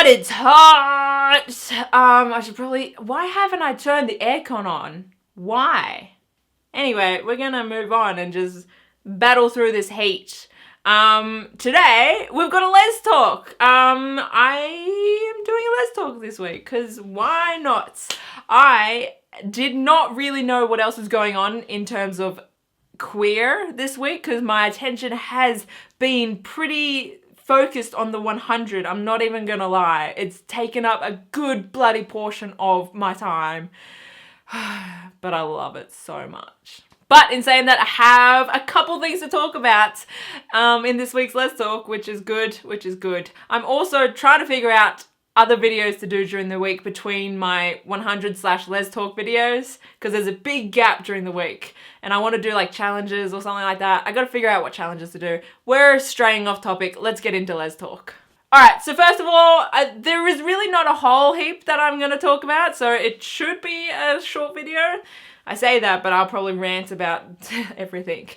God, it's hot. I should probably... Why haven't I turned the aircon on? Why? Anyway, we're gonna move on and just battle through this heat. Today, we've got a Lez Talk. I am doing a Lez Talk this week, because why not? I did not really know what else was going on in terms of queer this week, because my attention has been pretty focused on the 100. I'm not even gonna lie. It's taken up a good bloody portion of my time. But I love it so much. But in saying that, I have a couple things to talk about in this week's Lez Talk, which is good. I'm also trying to figure out other videos to do during the week between my 100/Lez Talk videos, because there's a big gap during the week and I want to do like challenges or something like that. I got to figure out what challenges to do. We're straying off topic. Let's get into Lez Talk. Alright, so first of all, there is really not a whole heap that I'm going to talk about, so it should be a short video. I say that, but I'll probably rant about everything.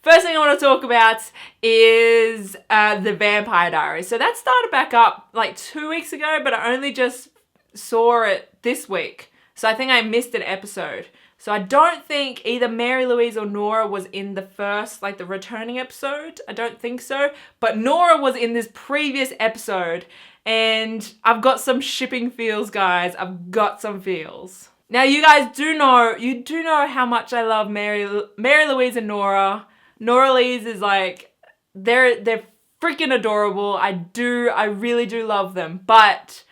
First thing I want to talk about is the Vampire Diaries. So that started back up like 2 weeks ago, but I only just saw it this week. So I think I missed an episode. So I don't think either Mary Louise or Nora was in the first, like the returning episode. I don't think so. But Nora was in this previous episode. And I've got some shipping feels, guys. I've got some feels. Now you guys do know how much I love Mary Louise and Nora. Nora Lees is like, they're freaking adorable. I really do love them. But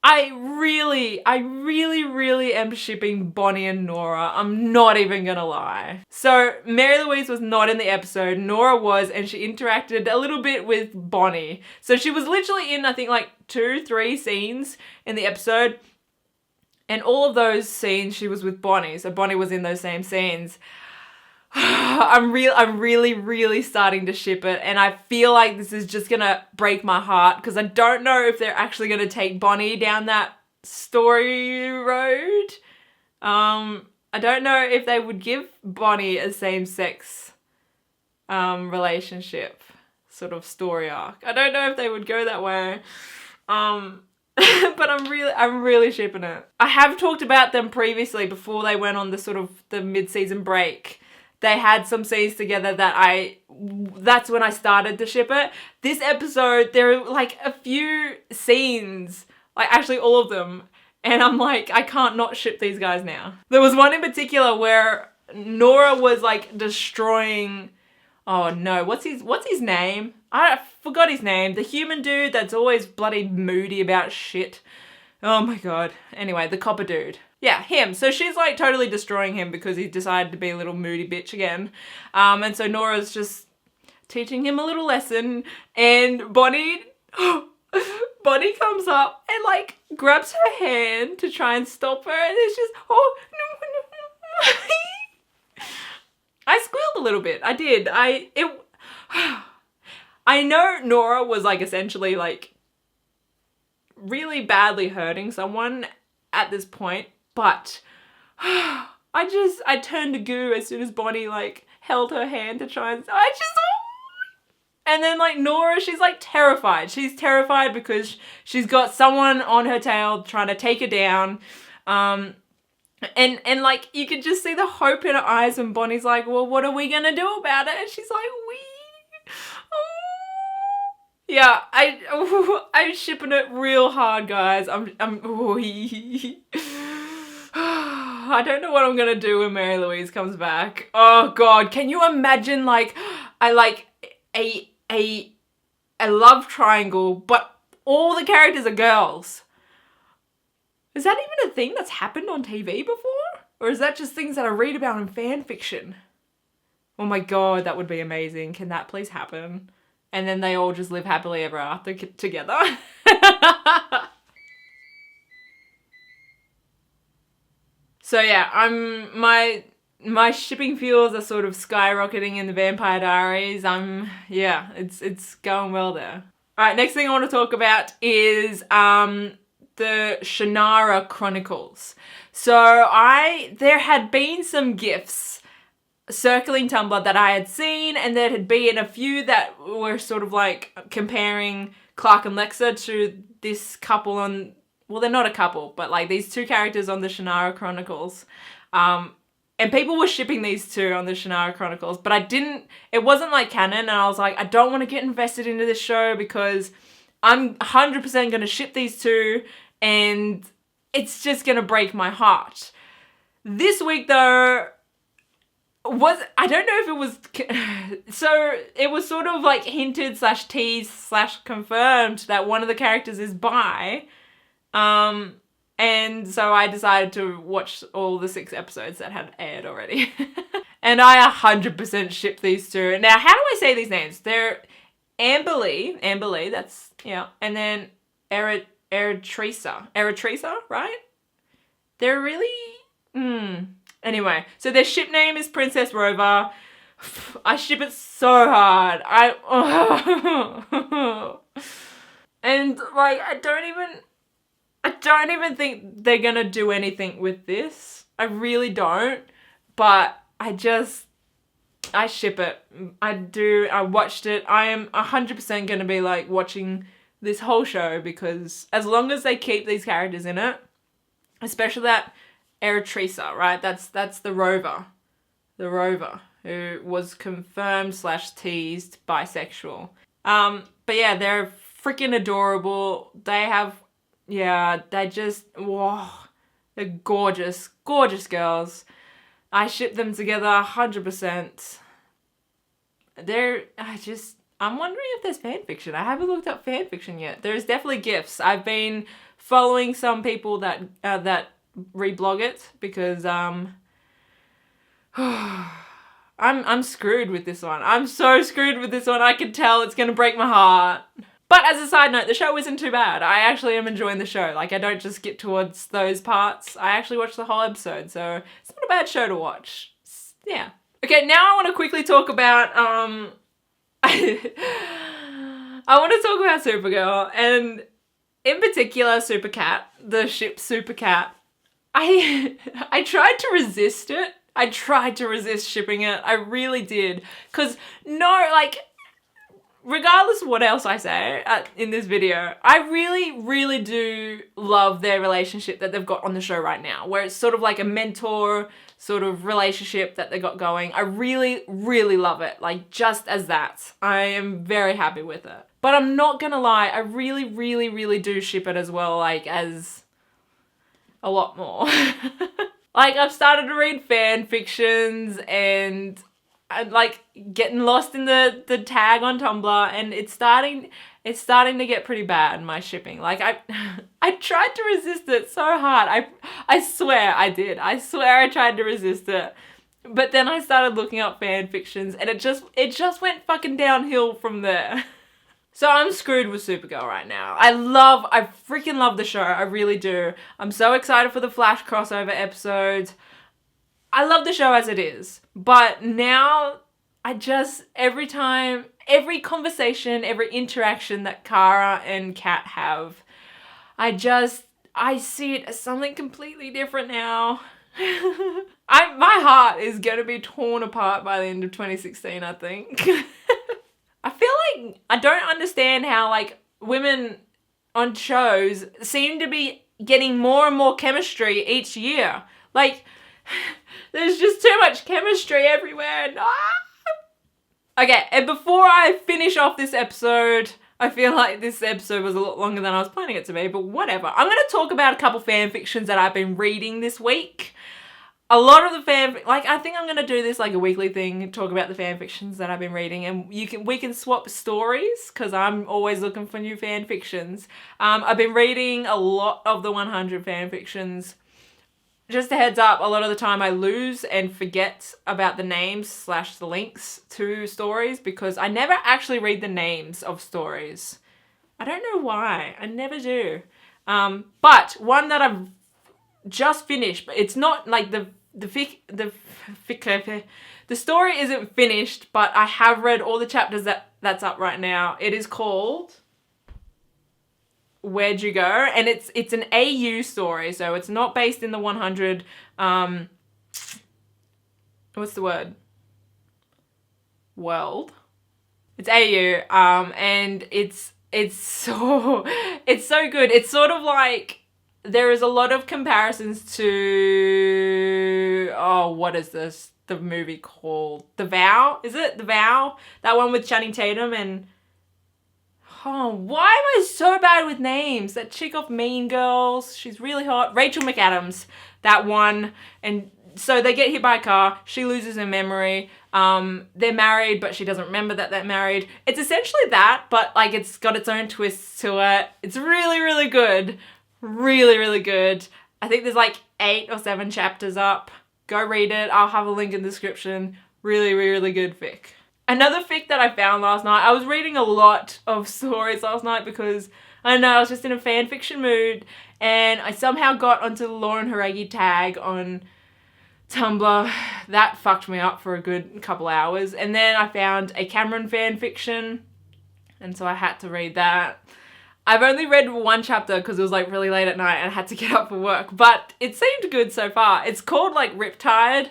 I really am shipping Bonnie and Nora. I'm not even gonna lie. So Mary Louise was not in the episode. Nora was, and she interacted a little bit with Bonnie. So she was literally in, I think, like 2-3 scenes in the episode. And all of those scenes she was with Bonnie. So Bonnie was in those same scenes. I'm really starting to ship it, and I feel like this is just gonna break my heart, because I don't know if they're actually gonna take Bonnie down that story road. I don't know if they would give Bonnie a same-sex relationship sort of story arc. I don't know if they would go that way. But I'm really shipping it. I have talked about them previously before they went on the sort of the mid-season break. They had some scenes together that's when I started to ship it. This episode, there are like a few scenes, like actually all of them, and I'm like, I can't not ship these guys now. There was one in particular where Nora was like destroying, oh no, what's his name? I forgot his name. The human dude that's always bloody moody about shit. Oh my god. Anyway, the copper dude. Yeah, him. So she's like totally destroying him because he decided to be a little moody bitch again. And so Nora's just teaching him a little lesson, and Bonnie comes up and like grabs her hand to try and stop her, and it's just, oh no. I squealed a little bit. I did. I know Nora was like essentially like really badly hurting someone at this point, but I turned to goo as soon as Bonnie like held her hand to try and and then like Nora, she's like terrified. She's terrified because she's got someone on her tail trying to take her down. And like you could just see the hope in her eyes when Bonnie's like, well, what are we gonna do about it? And she's like, yeah, I'm shipping it real hard, guys. I don't know what I'm gonna do when Mary Louise comes back. Oh god, can you imagine like a love triangle, but all the characters are girls? Is that even a thing that's happened on TV before? Or is that just things that I read about in fan fiction? Oh my god, that would be amazing. Can that please happen? And then they all just live happily ever after together. So yeah, my shipping feels are sort of skyrocketing in the Vampire Diaries. Yeah, it's going well there. Alright, next thing I want to talk about is the Shannara Chronicles. So there had been some GIFs circling Tumblr that I had seen, and there had been a few that were sort of like comparing Clark and Lexa to this couple on, well, they're not a couple, but like these two characters on the Shannara Chronicles. And people were shipping these two on the Shannara Chronicles, but it wasn't like canon, and I was like, I don't want to get invested into this show because I'm 100% going to ship these two, and it's just going to break my heart. This week, though, I don't know if it was, so it was sort of like hinted / teased / confirmed that one of the characters is bi. And so I decided to watch all the 6 episodes that had aired already. And I 100% ship these two. Now, how do I say these names? They're Amberle, that's, yeah. And then Eretria, right? They're really, Anyway, so their ship name is Princess Rover. I ship it so hard. And like, I don't even think they're gonna do anything with this. I really don't. But I ship it. I watched it. I am 100% gonna be like watching this whole show because as long as they keep these characters in it, especially that Eretria, right? That's the rover. The rover who was confirmed / teased bisexual. But yeah, they're freaking adorable. They have, yeah, they're gorgeous, gorgeous girls. I ship them together 100%. I'm wondering if there's fanfiction. I haven't looked up fanfiction yet. There's definitely GIFs. I've been following some people that reblog it because I'm screwed with this one. I'm so screwed with this one. I can tell it's gonna break my heart. But as a side note, the show isn't too bad. I actually am enjoying the show. Like, I don't just skip towards those parts. I actually watch the whole episode, so it's not a bad show to watch. Yeah. Okay, now I want to quickly talk about I want to talk about Supergirl, and in particular Supercat, the ship Supercat. I tried to resist it. I tried to resist shipping it. I really did. Because, regardless of what else I say in this video, I really, really do love their relationship that they've got on the show right now, where it's sort of like a mentor sort of relationship that they got going. I really, really love it. Like, just as that. I am very happy with it. But I'm not gonna lie, I really, really, really do ship it as well, like, as a lot more. Like, I've started to read fan fictions and I'm like getting lost in the tag on Tumblr, and it's starting to get pretty bad, my shipping. Like, I tried to resist it so hard. I swear I did. I swear I tried to resist it. But then I started looking up fan fictions and it just went fucking downhill from there. So I'm screwed with Supergirl right now. I freaking love the show. I really do. I'm so excited for the Flash crossover episodes. I love the show as it is. But now every conversation, every interaction that Kara and Kat have, I see it as something completely different now. My heart is gonna be torn apart by the end of 2016, I think. I feel like I don't understand how, like, women on shows seem to be getting more and more chemistry each year. Like, there's just too much chemistry everywhere. Okay, and before I finish off this episode, I feel like this episode was a lot longer than I was planning it to be, but whatever. I'm going to talk about a couple fan fictions that I've been reading this week. A lot of the I think I'm going to do this like a weekly thing, talk about the fan fictions that I've been reading, and we can swap stories, because I'm always looking for new fan fictions. I've been reading a lot of the 100 fan fictions. Just a heads up, a lot of the time I lose and forget about the names / the links to stories, because I never actually read the names of stories. I don't know why. I never do. But one that I've just finished, but it's not like the story isn't finished, but I have read all the chapters that's up right now. It is called Where'd You Go? And it's an AU story, so it's not based in the 100, what's the word? World. It's AU, and it's it's so good. It's sort of like, there is a lot of comparisons to, oh, what is this? The movie called The Vow? Is it The Vow? That one with Channing Tatum and, oh, why am I so bad with names? That chick off Mean Girls, she's really hot. Rachel McAdams, that one. And so they get hit by a car, she loses her memory. They're married, but she doesn't remember that they're married. It's essentially that, but like it's got its own twists to it. It's really, really good. Really, really good. I think there's like 8 or 7 chapters up. Go read it. I'll have a link in the description. Really, really good fic. Another fic that I found last night, I was reading a lot of stories last night because, I don't know, I was just in a fan fiction mood, and I somehow got onto the Lauren Haregi tag on Tumblr. That fucked me up for a good couple hours. And then I found a Cameron fan fiction, and so I had to read that. I've only read 1 chapter because it was like really late at night and I had to get up for work, but it seemed good so far. It's called like Riptide.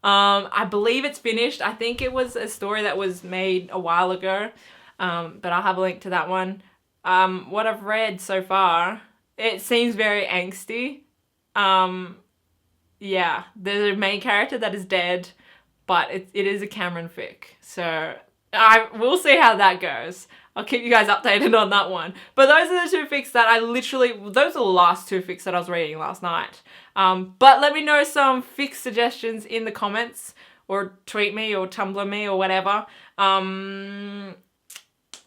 I believe it's finished. I think it was a story that was made a while ago, but I'll have a link to that one. What I've read so far, it seems very angsty. Yeah, there's a main character that is dead, but it is a Cameron fic. So we'll see how that goes. I'll keep you guys updated on that one. But those are the 2 fics that those are the last 2 fics that I was reading last night. But let me know some fic suggestions in the comments, or tweet me or Tumblr me or whatever.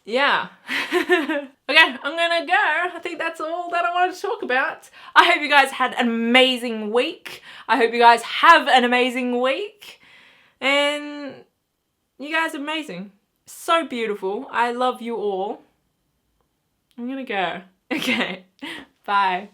Yeah. Okay, I'm gonna go. I think that's all that I wanted to talk about. I hope you guys had an amazing week. I hope you guys have an amazing week. And you guys are amazing. So beautiful. I love you all. I'm gonna go. Okay. Bye.